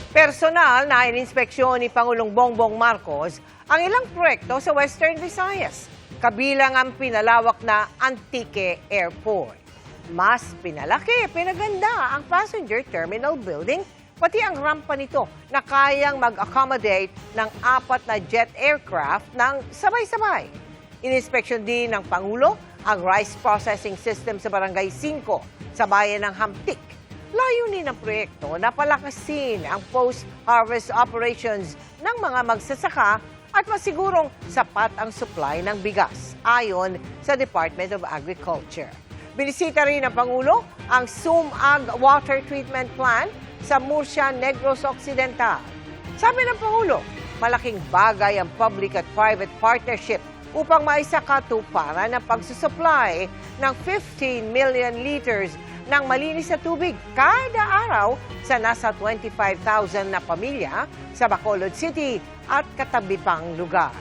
Personal na ininspeksyon ni Pangulong Bongbong Marcos ang ilang proyekto sa Western Visayas, kabilang ang pinalawak na Antique Airport. Mas pinalaki, pinaganda ang passenger terminal building, pati ang rampa nito na kayang mag-accommodate ng 4 na jet aircraft ng sabay-sabay. Ininspeksyon din ng Pangulo ang rice processing system sa Barangay 5 sa bayan ng Hamtik. Layunin ng proyekto na palakasin ang post-harvest operations ng mga magsasaka at masigurong sapat ang supply ng bigas, ayon sa Department of Agriculture. Binisita rin ng Pangulo ang Sumag Water Treatment Plant sa Murcia, Negros Occidental. Sabi ng Pangulo, malaking bagay ang public at private partnership upang maisakatuparan ang pagsusupply ng 15 million liters ng malinis na tubig kada araw sa nasa 25,000 na pamilya sa Bacolod City at katabi pang lugar.